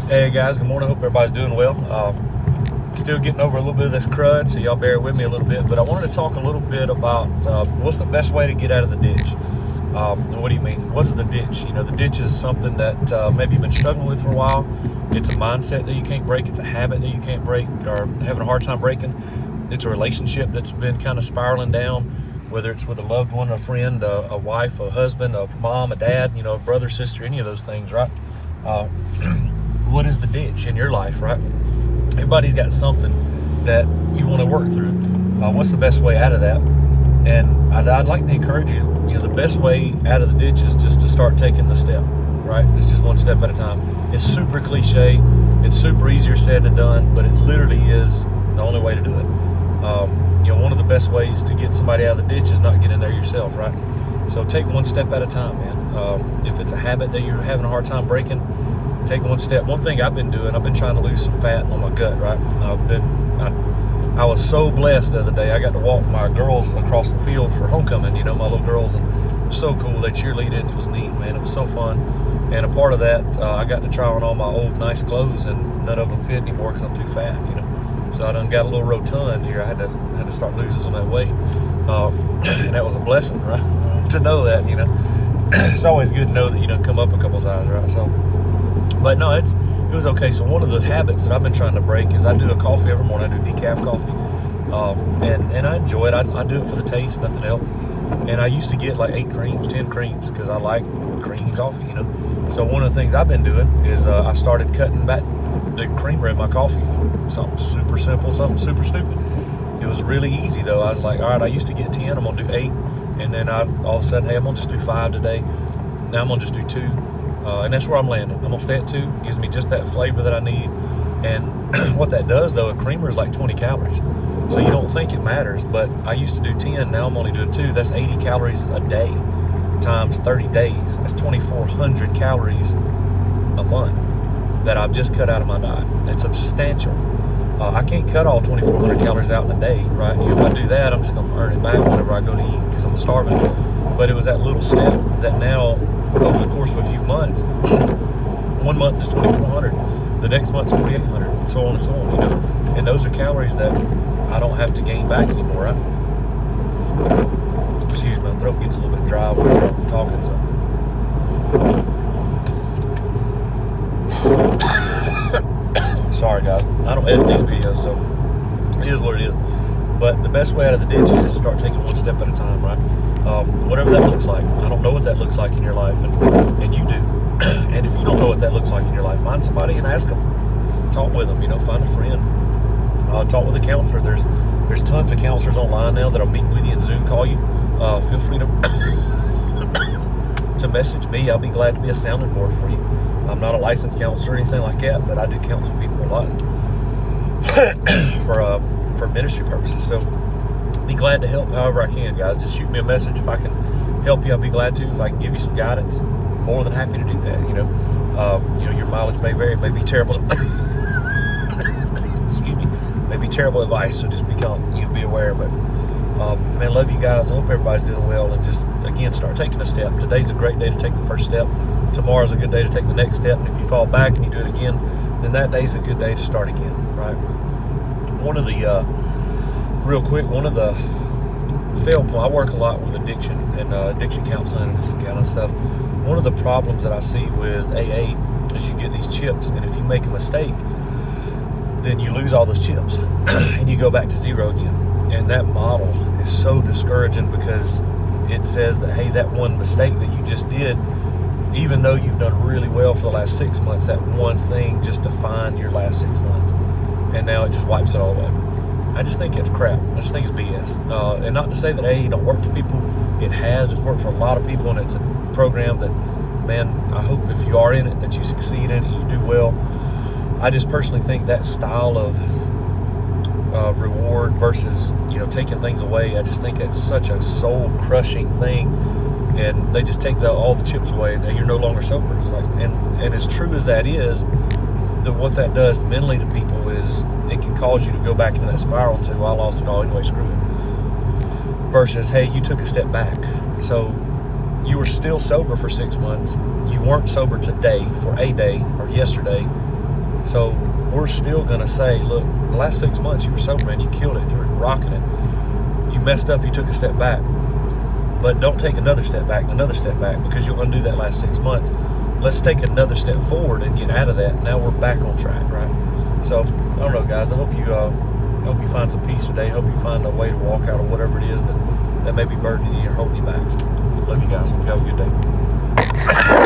Hey guys, good morning. Hope everybody's doing well. Still getting over a little bit of this crud, so y'all bear with me a little bit. But I wanted to talk a little bit about what's the best way to get out of the ditch. And what do you mean? What is the ditch? You know, the ditch is something that maybe you've been struggling with for a while. It's a mindset that you can't break. It's a habit that you can't break or having a hard time breaking. It's a relationship that's been kind of spiraling down, whether it's with a loved one, a friend, a wife, a husband, a mom, a dad, you know, a brother, sister, any of those things, right? What is the ditch in your life, right? Everybody's got something that you want to work through. What's the best way out of that? And I'd like to encourage you, you know, the best way out of the ditch is just to start taking the step, right? It's just one step at a time. It's super cliche. It's super easier said than done, but it literally is the only way to do it. You know, one of the best ways to get somebody out of the ditch is not get in there yourself, right? So take one step at a time, man. If it's a habit that you're having a hard time breaking, take one step. One thing I've been doing, I've been trying to lose some fat on my gut, right? I was so blessed the other day. I got to walk my girls across the field for homecoming, you know, my little girls, and it was so cool. They cheerleaded. It was neat, man. It was so fun. And a part of that, I got to try on all my old nice clothes, and none of them fit anymore because I'm too fat, you know. So I done got a little rotund here. I had to start losing some of that weight, and that was a blessing, right? To know that, you know. It's always good to know that you done come up a couple sizes, right? So, but no, it was okay. So one of the habits that I've been trying to break is I do a coffee every morning. I do decaf coffee, and I enjoy it. I do it for the taste, nothing else. And I used to get like 8 creams, 10 creams because I like cream coffee, you know. So one of the things I've been doing is I started cutting back the creamer in my coffee. Something super simple, something super stupid. It was really easy though. I was like, all right, I used to get 10, I'm gonna do 8, and then all of a sudden, hey, I'm gonna just do 5 today. Now I'm gonna just do 2, and that's where I'm landing. I'm gonna stay at 2. It gives me just that flavor that I need. And what that does though, a creamer is like 20 calories, so you don't think it matters. But I used to do 10, now I'm only doing 2. That's 80 calories a day times 30 days. That's 2,400 calories a month that I've just cut out of my diet. That's substantial. I can't cut all 2,400 calories out in a day, right? If I do that, I'm just going to earn it back whenever I go to eat because I'm starving. But it was that little step that now, over the course of a few months, 1 month is 2,400, the next month's 4,800, and so on and so on, you know. And those are calories that I don't have to gain back anymore, right? Excuse me, my throat gets a little bit dry when I'm talking, so. Sorry guys, I don't edit these videos, so it is what it is. But the best way out of the ditch is just start taking one step at a time, right? Whatever that looks like. I don't know what that looks like in your life, and you do. And if you don't know what that looks like in your life, find somebody and ask them. Talk with them, you know, find a friend. Talk with a counselor. There's tons of counselors online now that'll meet with you and Zoom call you. Feel free to message me. I'll be glad to be a sounding board for you. I'm not a licensed counselor or anything like that, but I do counsel people a lot for ministry purposes. So be glad to help however I can, guys. Just shoot me a message. If I can help you, I'll be glad to. If I can give you some guidance, more than happy to do that. You know, your mileage may vary, may be terrible. Excuse me, may be terrible advice. So just be aware. But man, love you guys. I hope everybody's doing well, and just again start taking a step. Today's a great day to take the first step. Tomorrow's a good day to take the next step, and if you fall back and you do it again, then that day's a good day to start again, right? One of the fail points, I work a lot with addiction and addiction counseling and this kind of stuff. One of the problems that I see with AA is you get these chips, and if you make a mistake, then you lose all those chips and you go back to zero again. And that model is so discouraging because it says that, hey, that one mistake that you just did, even though you've done really well for the last 6 months, that one thing just defined your last 6 months. And now it just wipes it all away. I just think it's crap. I just think it's BS. And not to say that AA don't work for people. It has. It's worked for a lot of people, and it's a program that, man, I hope if you are in it, that you succeed in it, you do well. I just personally think that style of reward versus, you know, taking things away, I just think that's such a soul-crushing thing. And they just take all the chips away, and you're no longer sober. It's like, and as true as that is, what that does mentally to people is it can cause you to go back into that spiral and say, well, I lost it all anyway, screw it. Versus, hey, you took a step back. So you were still sober for 6 months. You weren't sober today for a day or yesterday. So we're still going to say, look, the last 6 months you were sober, man. You killed it. You were rocking it. You messed up. You took a step back. But don't take another step back, because you'll undo that last 6 months. Let's take another step forward and get out of that. Now we're back on track, right? So, I don't know, guys. I hope you find some peace today. I hope you find a way to walk out of whatever it is that may be burdening you or holding you back. Love you guys. Hope you have a good day.